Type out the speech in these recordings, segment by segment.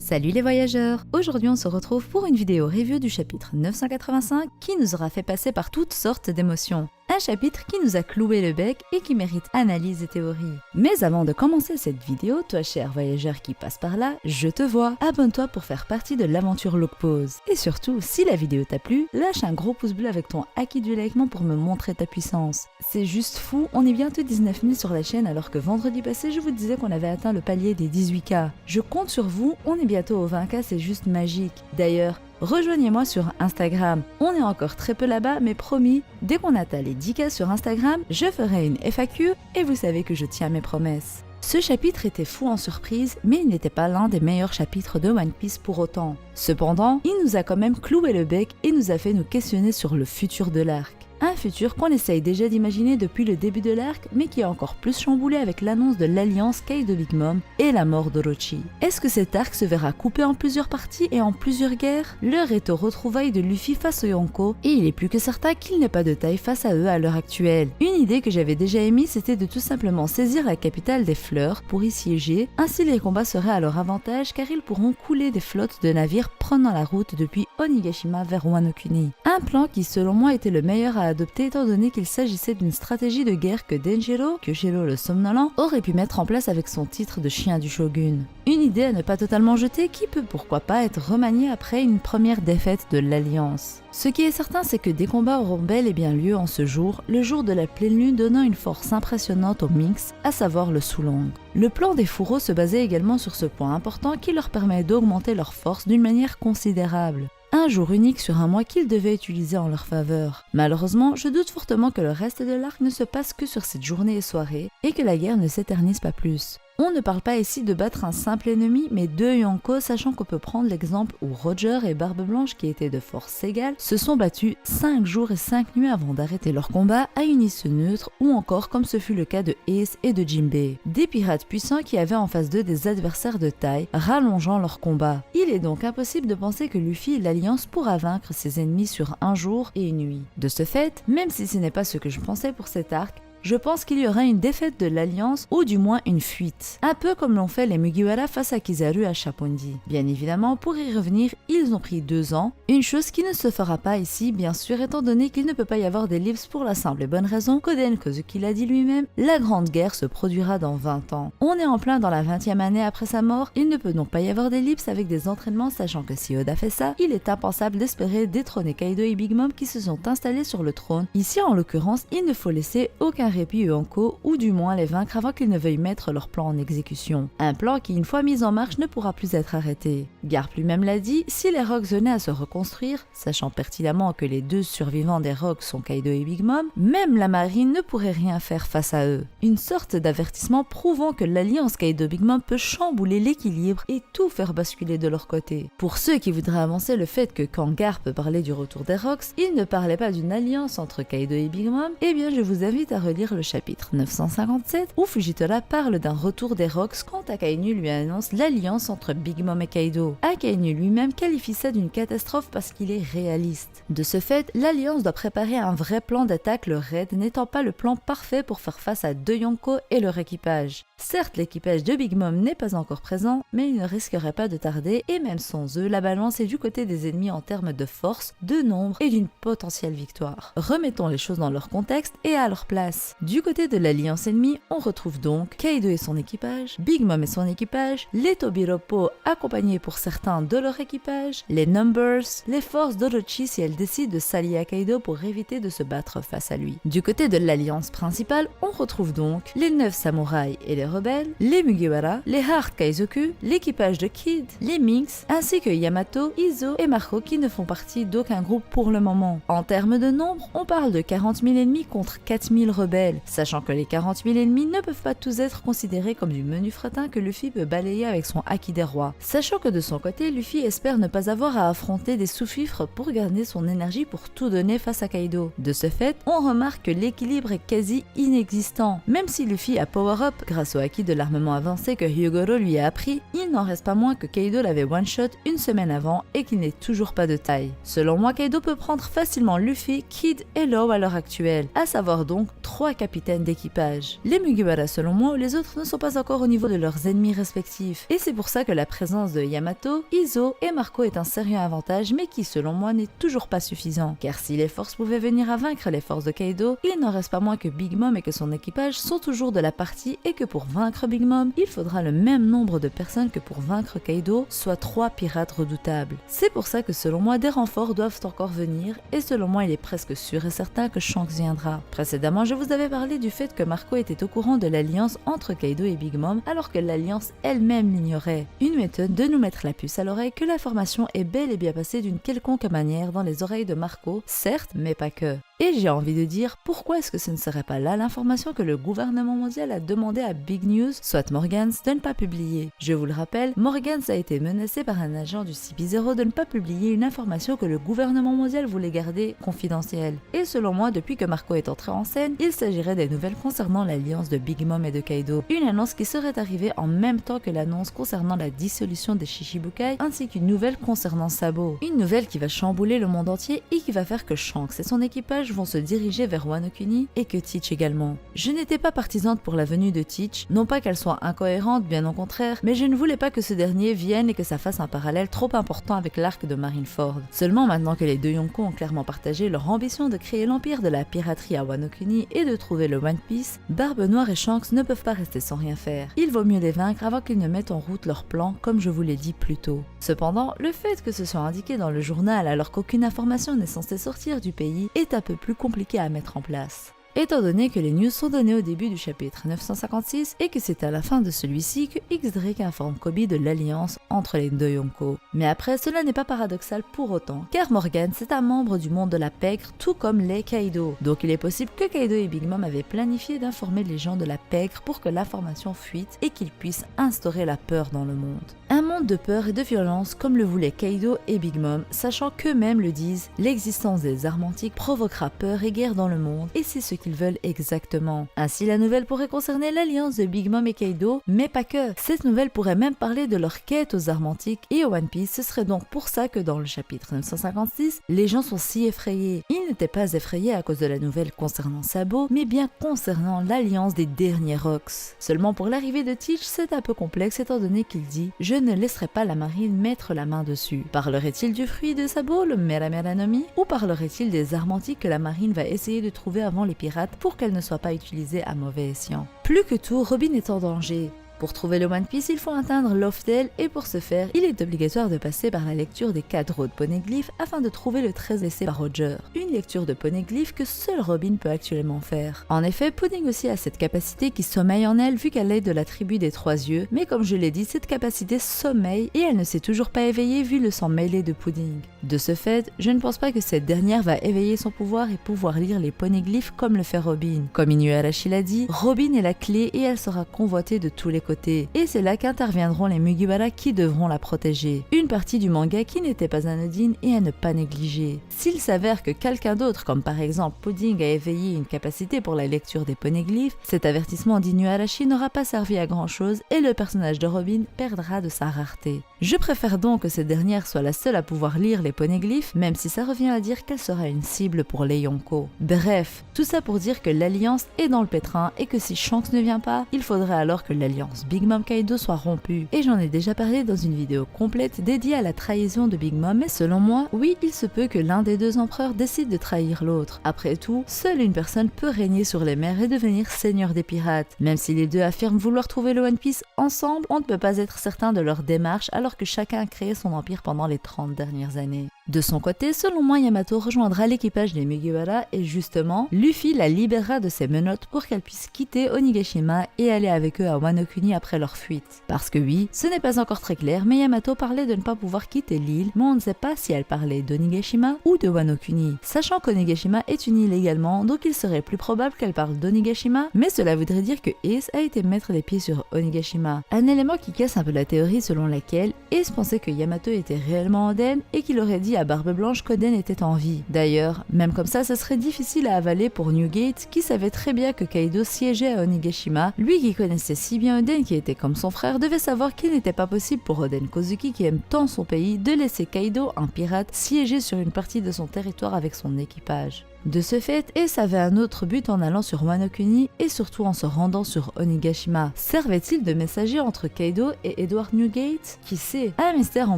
Salut les voyageurs! Aujourd'hui on se retrouve pour une vidéo review du chapitre 985 qui nous aura fait passer par toutes sortes d'émotions. Un chapitre qui nous a cloué le bec et qui mérite analyse et théorie. Mais avant de commencer cette vidéo, toi cher voyageur qui passe par là, je te vois, abonne-toi pour faire partie de l'aventure Lookpose. Et surtout, si la vidéo t'a plu, lâche un gros pouce bleu avec ton acquis du liking pour me montrer ta puissance. C'est juste fou, on est bientôt 19 000 sur la chaîne alors que vendredi passé je vous disais qu'on avait atteint le palier des 18K. Je compte sur vous, on est bientôt aux 20K, c'est juste magique. D'ailleurs, rejoignez-moi sur Instagram. On est encore très peu là-bas, mais promis, dès qu'on atteint les 10K sur Instagram, je ferai une FAQ et vous savez que je tiens mes promesses. Ce chapitre était fou en surprise, mais il n'était pas l'un des meilleurs chapitres de One Piece pour autant. Cependant, il nous a quand même cloué le bec et nous a fait nous questionner sur le futur de l'arc. Un futur qu'on essaye déjà d'imaginer depuis le début de l'arc, mais qui est encore plus chamboulé avec l'annonce de l'alliance Kaido Big Mom et la mort d'Orochi. Est-ce que cet arc se verra coupé en plusieurs parties et en plusieurs guerres? L'heure est aux retrouvailles de Luffy face aux Yonko, et il est plus que certain qu'il n'est pas de taille face à eux à l'heure actuelle. Une idée que j'avais déjà émise, c'était de tout simplement saisir la capitale des fleurs pour y siéger, ainsi les combats seraient à leur avantage car ils pourront couler des flottes de navires prenant la route depuis Onigashima vers Wano Kuni. Un plan qui selon moi était le meilleur à adopté étant donné qu'il s'agissait d'une stratégie de guerre que Denjiro, Kyoshiro le somnolent, aurait pu mettre en place avec son titre de chien du shogun. Une idée à ne pas totalement jeter qui peut pourquoi pas être remaniée après une première défaite de l'Alliance. Ce qui est certain, c'est que des combats auront bel et bien lieu en ce jour, le jour de la pleine lune donnant une force impressionnante aux Minks, à savoir le Sulong. Le plan des fourreaux se basait également sur ce point important qui leur permet d'augmenter leur force d'une manière considérable. Un jour unique sur un mois qu'ils devaient utiliser en leur faveur. Malheureusement, je doute fortement que le reste de l'arc ne se passe que sur cette journée et soirée, et que la guerre ne s'éternise pas plus. On ne parle pas ici de battre un simple ennemi, mais deux Yonko, sachant qu'on peut prendre l'exemple où Roger et Barbe Blanche, qui étaient de force égale, se sont battus 5 jours et 5 nuits avant d'arrêter leur combat à une issue neutre, ou encore comme ce fut le cas de Ace et de Jinbei. Des pirates puissants qui avaient en face d'eux des adversaires de taille, rallongeant leur combat. Il est donc impossible de penser que Luffy et l'Alliance pourra vaincre ses ennemis sur un jour et une nuit. De ce fait, même si ce n'est pas ce que je pensais pour cet arc, je pense qu'il y aura une défaite de l'Alliance ou du moins une fuite. Un peu comme l'ont fait les Mugiwara face à Kizaru à Chapondi. Bien évidemment, pour y revenir, ils ont pris 2 ans. Une chose qui ne se fera pas ici, bien sûr, étant donné qu'il ne peut pas y avoir d'ellipse pour la simple et bonne raison qu'Oden Kozuki l'a dit lui-même, la grande guerre se produira dans 20 ans. On est en plein dans la 20e année après sa mort, il ne peut donc pas y avoir d'ellipse avec des entraînements, sachant que si Oda fait ça, il est impensable d'espérer détrôner Kaido et Big Mom qui se sont installés sur le trône. Ici, en l'occurrence, il ne faut laisser aucun répit Yonko, ou du moins les vaincre avant qu'ils ne veuillent mettre leur plan en exécution. Un plan qui, une fois mis en marche, ne pourra plus être arrêté. Garp lui-même l'a dit, si les Rocks venaient à se reconstruire, sachant pertinemment que les 2 survivants des Rocks sont Kaido et Big Mom, même la marine ne pourrait rien faire face à eux. Une sorte d'avertissement prouvant que l'alliance Kaido-Big Mom peut chambouler l'équilibre et tout faire basculer de leur côté. Pour ceux qui voudraient avancer le fait que quand Garp parlait du retour des Rocks, il ne parlait pas d'une alliance entre Kaido et Big Mom, eh bien je vous invite à relire le chapitre 957 où Fujitora parle d'un retour des Rocks quand Akainu lui annonce l'alliance entre Big Mom et Kaido. Akainu lui-même qualifie ça d'une catastrophe parce qu'il est réaliste. De ce fait, l'alliance doit préparer un vrai plan d'attaque, le raid n'étant pas le plan parfait pour faire face à 2 Yonko et leur équipage. Certes, l'équipage de Big Mom n'est pas encore présent, mais il ne risquerait pas de tarder et même sans eux, la balance est du côté des ennemis en termes de force, de nombre et d'une potentielle victoire. Remettons les choses dans leur contexte et à leur place. Du côté de l'alliance ennemie, on retrouve donc Kaido et son équipage, Big Mom et son équipage, les Tobiropo accompagnés pour certains de leur équipage, les Numbers, les forces d'Orochi si elle décide de s'allier à Kaido pour éviter de se battre face à lui. Du côté de l'alliance principale, on retrouve donc les 9 samouraïs et les rebelles, les Mugiwara, les Heart Kaizoku, l'équipage de Kid, les Minks, ainsi que Yamato, Izo et Marco qui ne font partie d'aucun groupe pour le moment. En termes de nombre, on parle de 40 000 ennemis contre 4 000 rebelles, sachant que les 40 000 ennemis ne peuvent pas tous être considérés comme du menu fretin que Luffy peut balayer avec son Haki des rois. Sachant que de son côté, Luffy espère ne pas avoir à affronter des sous-fifres pour garder son énergie pour tout donner face à Kaido. De ce fait, on remarque que l'équilibre est quasi inexistant. Même si Luffy a power-up grâce au Haki de l'armement avancé que Hyogoro lui a appris, il n'en reste pas moins que Kaido l'avait one-shot une semaine avant et qu'il n'est toujours pas de taille. Selon moi, Kaido peut prendre facilement Luffy, Kid et Law à l'heure actuelle, à savoir donc 3 3 capitaines d'équipage. Les Mugiwara selon moi ou les autres ne sont pas encore au niveau de leurs ennemis respectifs, et c'est pour ça que la présence de Yamato, Izo et Marco est un sérieux avantage mais qui selon moi n'est toujours pas suffisant, car si les forces pouvaient venir à vaincre les forces de Kaido, il n'en reste pas moins que Big Mom et que son équipage sont toujours de la partie et que pour vaincre Big Mom, il faudra le même nombre de personnes que pour vaincre Kaido, soit 3 pirates redoutables. C'est pour ça que selon moi des renforts doivent encore venir et selon moi il est presque sûr et certain que Shanks viendra. Précédemment je vous avais parlé du fait que Marco était au courant de l'alliance entre Kaido et Big Mom alors que l'alliance elle-même l'ignorait. Une méthode de nous mettre la puce à l'oreille que l'information est bel et bien passée d'une quelconque manière dans les oreilles de Marco, certes mais pas que. Et j'ai envie de dire, pourquoi est-ce que ce ne serait pas là l'information que le gouvernement mondial a demandé à Big News, soit Morgans, de ne pas publier? Je vous le rappelle, Morgans a été menacé par un agent du CP0 de ne pas publier une information que le gouvernement mondial voulait garder confidentielle. Et selon moi, depuis que Marco est entré en scène, il s'agirait des nouvelles concernant l'alliance de Big Mom et de Kaido. Une annonce qui serait arrivée en même temps que l'annonce concernant la dissolution des Shichibukai, ainsi qu'une nouvelle concernant Sabo. Une nouvelle qui va chambouler le monde entier et qui va faire que Shanks et son équipage vont se diriger vers Wano Kuni et que Teach également. Je n'étais pas partisante pour la venue de Teach, non pas qu'elle soit incohérente, bien au contraire, mais je ne voulais pas que ce dernier vienne et que ça fasse un parallèle trop important avec l'arc de Marineford. Seulement maintenant que les deux Yonko ont clairement partagé leur ambition de créer l'empire de la piraterie à Wano Kuni et de trouver le One Piece, Barbe Noire et Shanks ne peuvent pas rester sans rien faire. Il vaut mieux les vaincre avant qu'ils ne mettent en route leur plan comme je vous l'ai dit plus tôt. Cependant, le fait que ce soit indiqué dans le journal alors qu'aucune information n'est censée sortir du pays est un peu plus compliqué à mettre en place. Étant donné que les news sont données au début du chapitre 956 et que c'est à la fin de celui-ci que X-Drake informe Koby de l'alliance entre les deux Yonko. Mais après, cela n'est pas paradoxal pour autant, car Morgan c'est un membre du monde de la pègre tout comme les Kaido. Donc il est possible que Kaido et Big Mom avaient planifié d'informer les gens de la pègre pour que l'information fuite et qu'ils puissent instaurer la peur dans le monde. Un monde de peur et de violence comme le voulaient Kaido et Big Mom, sachant qu'eux-mêmes le disent, l'existence des armes antiques provoquera peur et guerre dans le monde et c'est ce qu'ils veulent exactement. Ainsi la nouvelle pourrait concerner l'alliance de Big Mom et Kaido, mais pas que. Cette nouvelle pourrait même parler de leur quête aux armes antiques et au One Piece, ce serait donc pour ça que dans le chapitre 956, les gens sont si effrayés. Ils n'étaient pas effrayés à cause de la nouvelle concernant Sabo, mais bien concernant l'alliance des derniers Rocks. Seulement pour l'arrivée de Teach, c'est un peu complexe étant donné qu'il dit « Je ne laisserai pas la marine mettre la main dessus ». Parlerait-il du fruit de Sabo, le Mera Mera no Mi, ou parlerait-il des armes antiques que la marine va essayer de trouver avant les pirates pour qu'elles ne soient pas utilisées à mauvais escient? Plus que tout, Robin est en danger. Pour trouver le One Piece, il faut atteindre Loftel et pour ce faire, il est obligatoire de passer par la lecture des 4 rots de poneglyphes afin de trouver le 13 essai par Roger. Une lecture de poneglyphes que seul Robin peut actuellement faire. En effet, Pudding aussi a cette capacité qui sommeille en elle vu qu'elle est de la tribu des 3 yeux, mais comme je l'ai dit, cette capacité sommeille et elle ne s'est toujours pas éveillée vu le sang mêlé de Pudding. De ce fait, je ne pense pas que cette dernière va éveiller son pouvoir et pouvoir lire les poneglyphes comme le fait Robin. Comme Inuarashi l'a dit, Robin est la clé et elle sera convoitée de tous les côtés. Et c'est là qu'interviendront les Mugiwara qui devront la protéger. Une partie du manga qui n'était pas anodine et à ne pas négliger. S'il s'avère que quelqu'un d'autre, comme par exemple Pudding, a éveillé une capacité pour la lecture des poneglyphes, cet avertissement d'Inuarashi n'aura pas servi à grand chose et le personnage de Robin perdra de sa rareté. Je préfère donc que cette dernière soit la seule à pouvoir lire les poneglyphes, même si ça revient à dire qu'elle sera une cible pour les Yonko. Bref, tout ça pour dire que l'alliance est dans le pétrin et que si Shanks ne vient pas, il faudrait alors que l'alliance Big Mom Kaido soit rompue. Et j'en ai déjà parlé dans une vidéo complète dédiée à la trahison de Big Mom, mais selon moi, oui, il se peut que l'un des deux empereurs décide de trahir l'autre. Après tout, seule une personne peut régner sur les mers et devenir seigneur des pirates. Même si les deux affirment vouloir trouver le One Piece ensemble, on ne peut pas être certain de leur démarche alors que chacun a créé son empire pendant les 30 dernières années. De son côté, selon moi, Yamato rejoindra l'équipage des Mugiwara et justement, Luffy la libérera de ses menottes pour qu'elle puisse quitter Onigashima et aller avec eux à Wano Kuni après leur fuite. Parce que oui, ce n'est pas encore très clair, mais Yamato parlait de ne pas pouvoir quitter l'île, mais on ne sait pas si elle parlait d'Onigashima ou de Wano Kuni. Sachant qu'Onigashima est une île également, donc il serait plus probable qu'elle parle d'Onigashima, mais cela voudrait dire que Ace a été mettre les pieds sur Onigashima. Un élément qui casse un peu la théorie selon laquelle Ace pensait que Yamato était réellement Oden et qu'il aurait dit à Barbe Blanche qu'Oden était en vie. D'ailleurs, même comme ça, ce serait difficile à avaler pour Newgate qui savait très bien que Kaido siégeait à Onigashima. Lui qui connaissait si bien Oden qui était comme son frère devait savoir qu'il n'était pas possible pour Oden Kozuki qui aime tant son pays de laisser Kaido, un pirate, siéger sur une partie de son territoire avec son équipage. De ce fait, Ace avait un autre but en allant sur Wano Kuni et surtout en se rendant sur Onigashima. Servait-il de messager entre Kaido et Edward Newgate? Qui sait? Un mystère en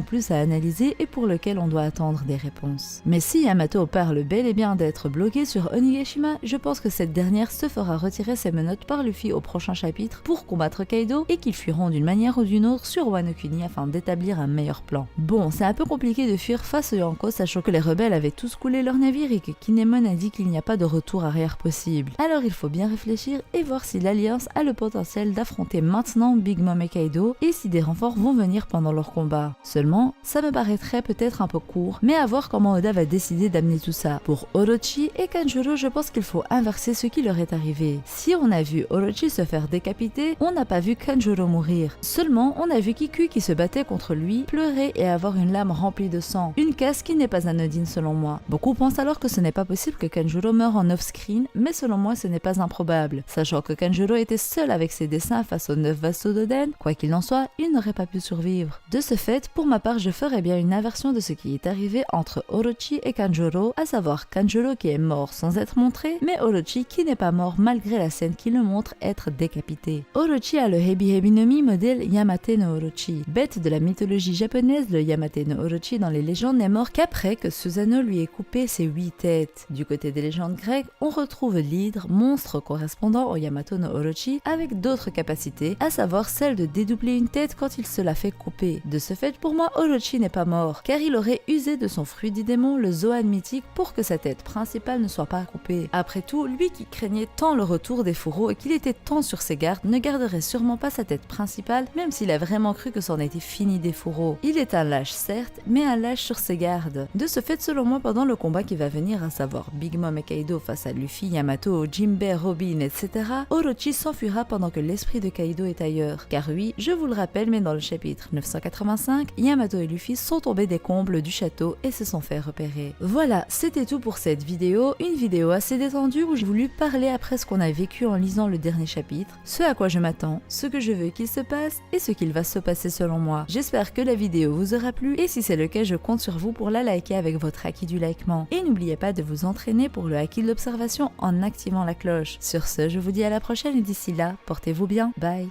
plus à analyser et pour lequel on doit attendre des réponses. Mais si Yamato parle bel et bien d'être bloqué sur Onigashima, je pense que cette dernière se fera retirer ses menottes par Luffy au prochain chapitre pour combattre Kaido et qu'ils fuiront d'une manière ou d'une autre sur Wano Kuni afin d'établir un meilleur plan. Bon, c'est un peu compliqué de fuir face aux Yonko sachant que les rebelles avaient tous coulé leur navire et que Kinemon a dit qu'il n'y a pas de retour arrière possible. Alors il faut bien réfléchir et voir si l'Alliance a le potentiel d'affronter maintenant Big Mom et Kaido et si des renforts vont venir pendant leur combat. Seulement, ça me paraîtrait peut-être un peu court, mais à voir comment Oda va décider d'amener tout ça. Pour Orochi et Kanjuro, je pense qu'il faut inverser ce qui leur est arrivé. Si on a vu Orochi se faire décapiter, on n'a pas vu Kanjuro mourir. Seulement, on a vu Kiku qui se battait contre lui, pleurer et avoir une lame remplie de sang. Une casse qui n'est pas anodine selon moi. Beaucoup pensent alors que ce n'est pas possible que Kanjuro meure en off-screen, mais selon moi ce n'est pas improbable. Sachant que Kanjuro était seul avec ses dessins face aux 9 vassaux d'Oden, quoi qu'il en soit, il n'aurait pas pu survivre. De ce fait, pour ma part, je ferais bien une inversion de ce qui est arrivé entre Orochi et Kanjuro, à savoir Kanjuro qui est mort sans être montré, mais Orochi qui n'est pas mort malgré la scène qui le montre être décapité. Orochi a le Hebi Hebi no Mi modèle Yamate no Orochi. Bête de la mythologie japonaise, le Yamate no Orochi dans les légendes n'est mort qu'après que Susanoo lui ait coupé ses 8 têtes. Du côté des légendes grecques, on retrouve l'hydre, monstre correspondant au Yamato no Orochi, avec d'autres capacités, à savoir celle de dédoubler une tête quand il se la fait couper. De ce fait, pour moi, Orochi n'est pas mort, car il aurait usé de son fruit du démon, le Zoan mythique, pour que sa tête principale ne soit pas coupée. Après tout, lui qui craignait tant le retour des fourreaux et qu'il était tant sur ses gardes, ne garderait sûrement pas sa tête principale, même s'il a vraiment cru que c'en était fini des fourreaux. Il est un lâche certes, mais un lâche sur ses gardes. De ce fait, selon moi, pendant le combat qui va venir, à savoir Big Mom et Kaido face à Luffy, Yamato, Jinbei, Robin, etc., Orochi s'enfuira pendant que l'esprit de Kaido est ailleurs. Car oui, je vous le rappelle, mais dans le chapitre 985, Yamato et Luffy sont tombés des combles du château et se sont fait repérer. Voilà, c'était tout pour cette vidéo, une vidéo assez détendue où j'ai voulu parler après ce qu'on a vécu en lisant le dernier chapitre, ce à quoi je m'attends, ce que je veux qu'il se passe et ce qu'il va se passer selon moi. J'espère que la vidéo vous aura plu et si c'est le cas, je compte sur vous pour la liker avec votre haki du likement. Et n'oubliez pas de vous entraîner pour le haki de l'observation en activant la cloche. Sur ce, je vous dis à la prochaine et d'ici là, portez-vous bien, bye.